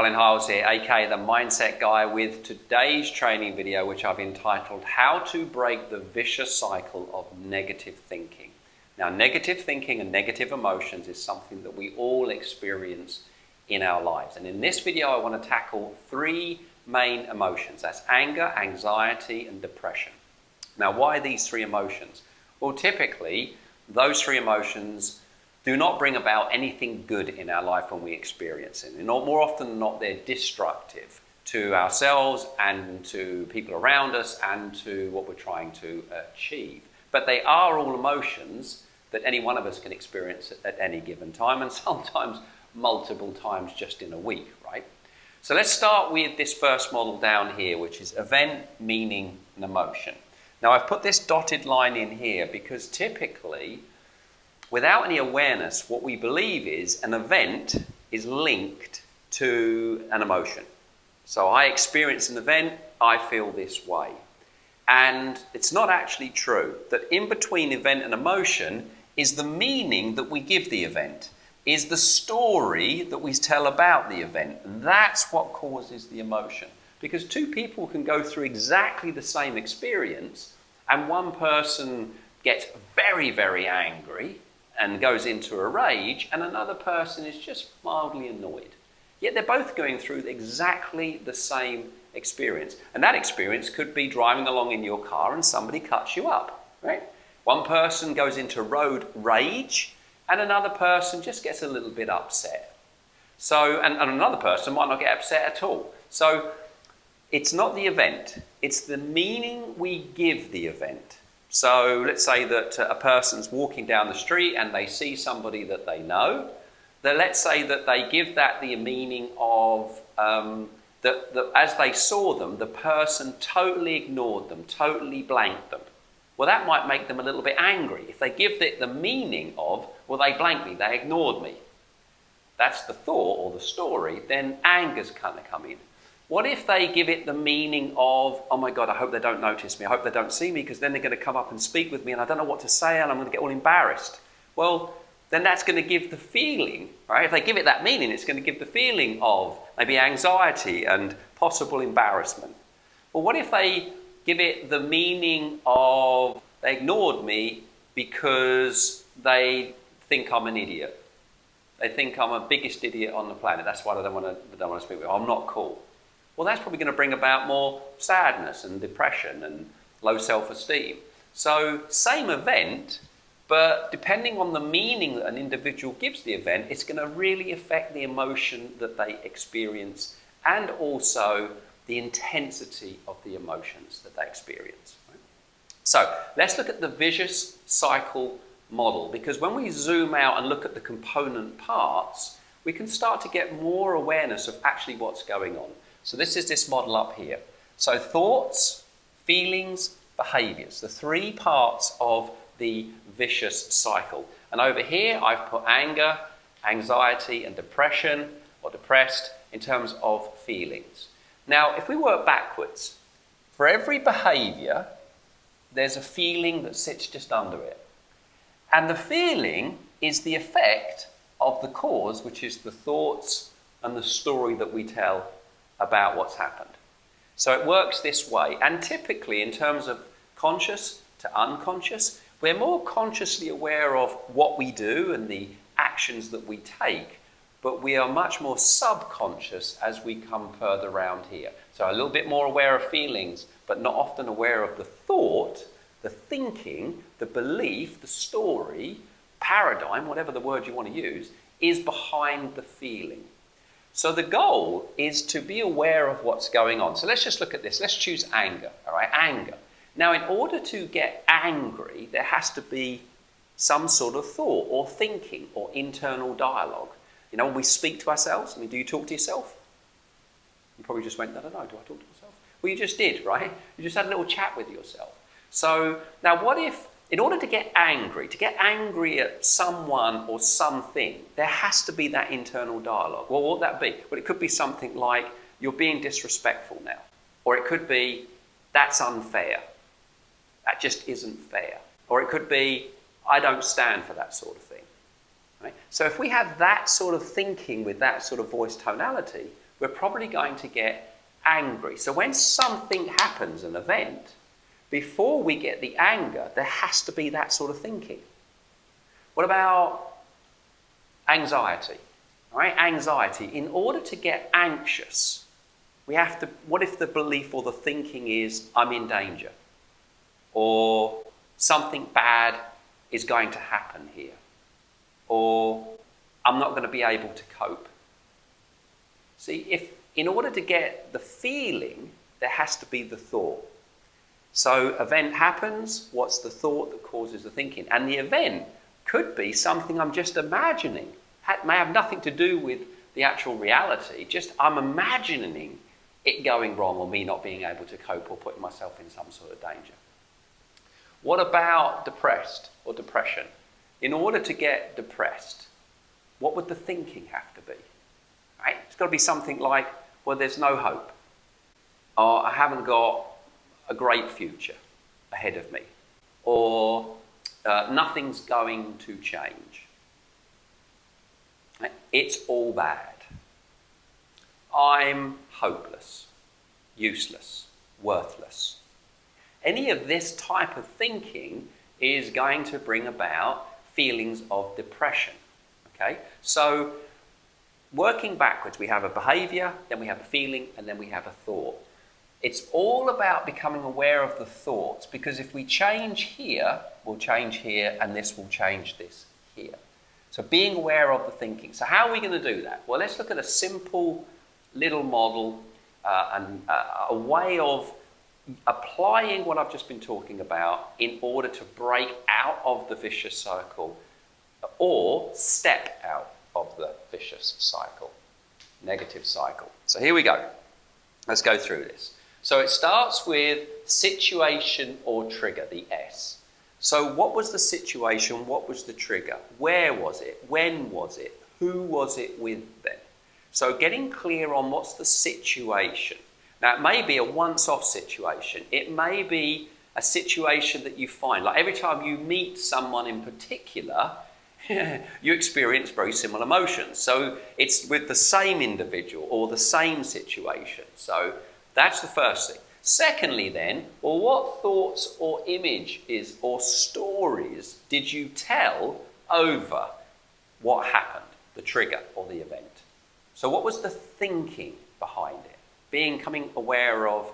Colin Hiles here, aka the Mindset Guy, with today's training video, which I've entitled How to Break the Vicious Cycle of Negative Thinking. Now, negative thinking and negative emotions is something that we all experience in our lives. And in this video, I want to tackle three main emotions. That's anger, anxiety, and depression. Now, why these three emotions? Well, typically, those three emotions do not bring about anything good in our life when we experience it. More often than not, they're destructive to ourselves and to people around us and to what we're trying to achieve. But they are all emotions that any one of us can experience at any given time, and sometimes multiple times just in a week, right? So let's start with this first model down here, which is event, meaning, and emotion. Now, I've put this dotted line in here because typically, without any awareness, what we believe is an event is linked to an emotion. So I experience an event, I feel this way. And it's not actually true. That in between event and emotion is the meaning that we give the event, is the story that we tell about the event. And that's what causes the emotion. Because two people can go through exactly the same experience, and one person gets very, very angry and goes into a rage, and another person is just mildly annoyed. Yet they're both going through exactly the same experience. And that experience could be driving along in your car and somebody cuts you up, right? One person goes into road rage, and another person just gets a little bit upset. So, and another person might not get upset at all. So it's not the event, it's the meaning we give the event. So let's say that a person's walking down the street and they see somebody that they know. Then let's say that they give that the meaning of that as they saw them, the person totally ignored them, totally blanked them. Well, that might make them a little bit angry. If they give it the meaning of, well, they blanked me, they ignored me. That's the thought or the story, then anger's kind of come in. What if they give it the meaning of, oh my God, I hope they don't notice me, I hope they don't see me, because then they're going to come up and speak with me and I don't know what to say and I'm going to get all embarrassed. Well, then that's going to give the feeling, right? If they give it that meaning, it's going to give the feeling of maybe anxiety and possible embarrassment. Well, what if they give it the meaning of, they ignored me because they think I'm an idiot. They think I'm the biggest idiot on the planet. That's why they don't want to speak with me. I'm not cool. Well, that's probably going to bring about more sadness and depression and low self-esteem. So, same event, but depending on the meaning that an individual gives the event, it's going to really affect the emotion that they experience and also the intensity of the emotions that they experience. Right? So, let's look at the vicious cycle model, because when we zoom out and look at the component parts, we can start to get more awareness of actually what's going on. So this is this model up here. So thoughts, feelings, behaviours, the three parts of the vicious cycle. And over here I've put anger, anxiety and depression or depressed in terms of feelings. Now if we work backwards, for every behaviour there's a feeling that sits just under it. And the feeling is the effect of the cause, which is the thoughts and the story that we tell about what's happened. So it works this way, and typically in terms of conscious to unconscious, we're more consciously aware of what we do and the actions that we take, but we are much more subconscious as we come further around here. So a little bit more aware of feelings, but not often aware of the thought, the thinking, the belief, the story, paradigm, whatever the word you want to use, is behind the feeling. So the goal is to be aware of what's going on. So let's just look at this. Let's choose anger, all right? Anger. Now, in order to get angry, there has to be some sort of thought or thinking or internal dialogue. You know, when we speak to ourselves, I mean, do you talk to yourself? You probably just went, I don't know, do I talk to myself? Well, you just did, right? You just had a little chat with yourself. So now what if, in order to get angry at someone or something, there has to be that internal dialogue. Well, what would that be? Well, it could be something like, you're being disrespectful now. Or it could be, that's unfair. That just isn't fair. Or it could be, I don't stand for that sort of thing. Right? So if we have that sort of thinking with that sort of voice tonality, we're probably going to get angry. So when something happens, an event, before we get the anger, there has to be that sort of thinking. What about anxiety? All right, anxiety. In order to get anxious, we have to, what if the belief or the thinking is, I'm in danger? Or something bad is going to happen here? Or I'm not going to be able to cope? See, if in order to get the feeling, there has to be the thought. So event happens, what's the thought that causes the thinking? And the event could be something I'm just imagining. It may have nothing to do with the actual reality, just I'm imagining it going wrong or me not being able to cope or putting myself in some sort of danger. What about depressed or depression? In order to get depressed, what would the thinking have to be? Right? It's got to be something like, well, there's no hope, or I haven't got a great future ahead of me, or nothing's going to change. Right? It's all bad. I'm hopeless, useless, worthless. Any of this type of thinking is going to bring about feelings of depression. Okay? So, working backwards, we have a behaviour, then we have a feeling, and then we have a thought. It's all about becoming aware of the thoughts, because if we change here, we'll change here, and this will change this here. So being aware of the thinking. So how are we going to do that? Well, let's look at a simple little model and a way of applying what I've just been talking about in order to break out of the vicious cycle or step out of the vicious cycle, negative cycle. So here we go. Let's go through this. So it starts with situation or trigger, the S. So what was the situation? What was the trigger? Where was it? When was it? Who was it with then? So getting clear on what's the situation. Now it may be a once-off situation. It may be a situation that you find, like every time you meet someone in particular, you experience very similar emotions. So it's with the same individual or the same situation. So that's the first thing. Secondly then, well, what thoughts or images or stories did you tell over what happened, the trigger or the event? So what was the thinking behind it? Becoming aware of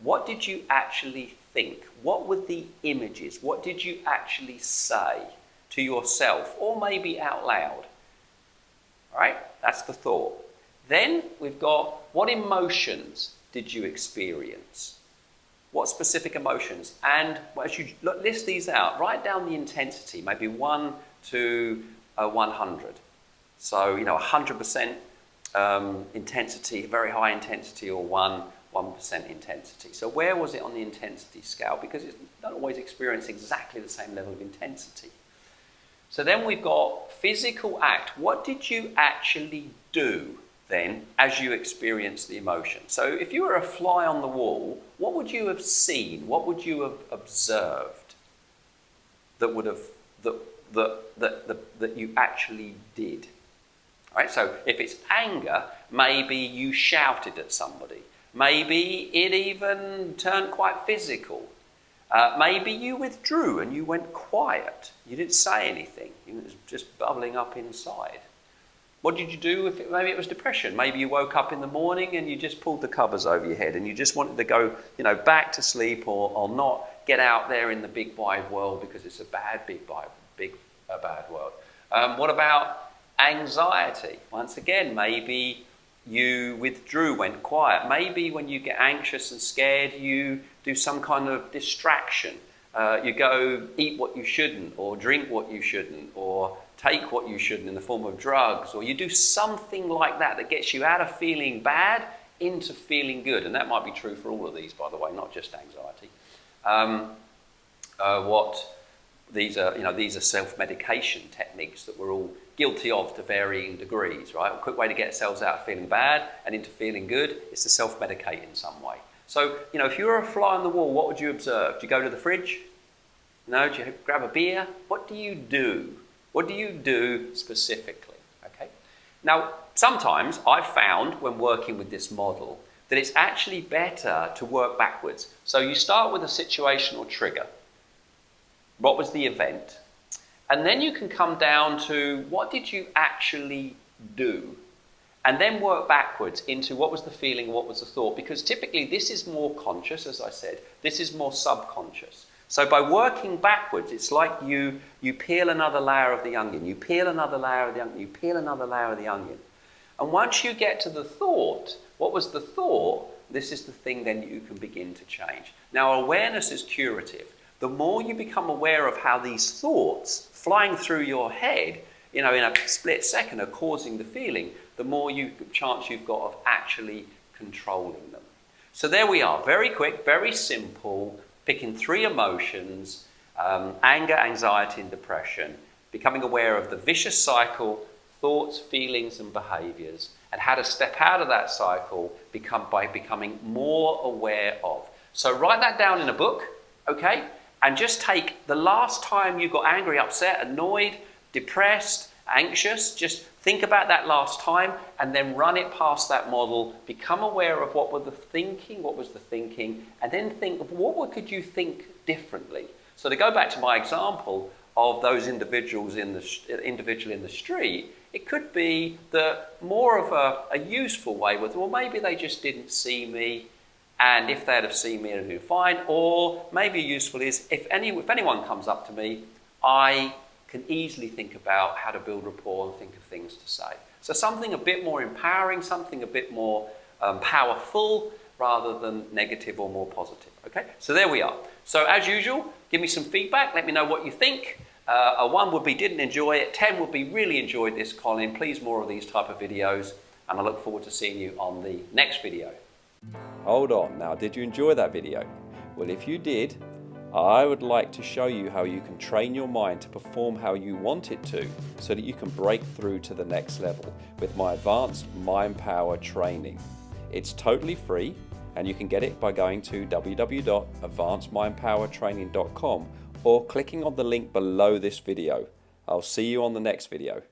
what did you actually think? What were the images? What did you actually say to yourself or maybe out loud? All right, that's the thought. Then we've got what emotions did you experience? What specific emotions? And as you list these out, write down the intensity, maybe 1 to 100. So, 100% intensity, very high intensity, or 1% intensity. So where was it on the intensity scale? Because you don't always experience exactly the same level of intensity. So then we've got physical act. What did you actually do then as you experienced the emotion? So if you were a fly on the wall, what would you have seen? What would you have observed that would have that you actually did? All right, so if it's anger, maybe you shouted at somebody. Maybe it even turned quite physical. Maybe you withdrew and you went quiet. You didn't say anything. It was just bubbling up inside. What did you do if maybe it was depression? Maybe you woke up in the morning and you just pulled the covers over your head and you just wanted to go, back to sleep or not get out there in the big wide world because it's a bad bad world. What about anxiety? Once again, maybe you withdrew, went quiet. Maybe when you get anxious and scared, you do some kind of distraction. You go eat what you shouldn't, or drink what you shouldn't, or take what you shouldn't in the form of drugs, or you do something like that that gets you out of feeling bad into feeling good. And that might be true for all of these, by the way, not just anxiety. These are self-medication techniques that we're all guilty of to varying degrees, right? A quick way to get ourselves out of feeling bad and into feeling good is to self-medicate in some way. So, if you were a fly on the wall, what would you observe? Do you go to the fridge? No? Do you grab a beer? What do you do? What do you do specifically? Okay. Now, sometimes I've found when working with this model that it's actually better to work backwards. So you start with a situational trigger. What was the event? And then you can come down to what did you actually do? And then work backwards into what was the feeling, what was the thought, because typically this is more conscious, as I said, this is more subconscious. So by working backwards, it's like you peel another layer of the onion, you peel another layer of the onion, you peel another layer of the onion. And once you get to the thought, what was the thought? This is the thing then you can begin to change. Now, awareness is curative. The more you become aware of how these thoughts flying through your head, in a split second are causing the feeling, the more chance you've got of actually controlling them. So there we are, very quick, very simple, picking 3 emotions, anger, anxiety and depression, becoming aware of the vicious cycle, thoughts, feelings and behaviours, and how to step out of that cycle by becoming more aware of. So write that down in a book, okay? And just take the last time you got angry, upset, annoyed, depressed, anxious, just think about that last time and then run it past that model, become aware of what was the thinking, and then think of what could you think differently. So to go back to my example of those individuals in the street, it could be that more of a useful way was, well, maybe they just didn't see me, and if they'd have seen me, it'd be fine. Or maybe useful is, if anyone comes up to me, I can easily think about how to build rapport and think of things to say. So something a bit more empowering, something a bit more powerful, rather than negative or more positive. Okay, so there we are. So as usual, give me some feedback. Let me know what you think. A 1 would be didn't enjoy it. 10 would be really enjoyed this, Colin. Please more of these type of videos, and I look forward to seeing you on the next video. Hold on, now did you enjoy that video? Well, if you did, I would like to show you how you can train your mind to perform how you want it to, so that you can break through to the next level with my advanced mind power training. It's totally free, and you can get it by going to www.advancedmindpowertraining.com or clicking on the link below this video. I'll see you on the next video.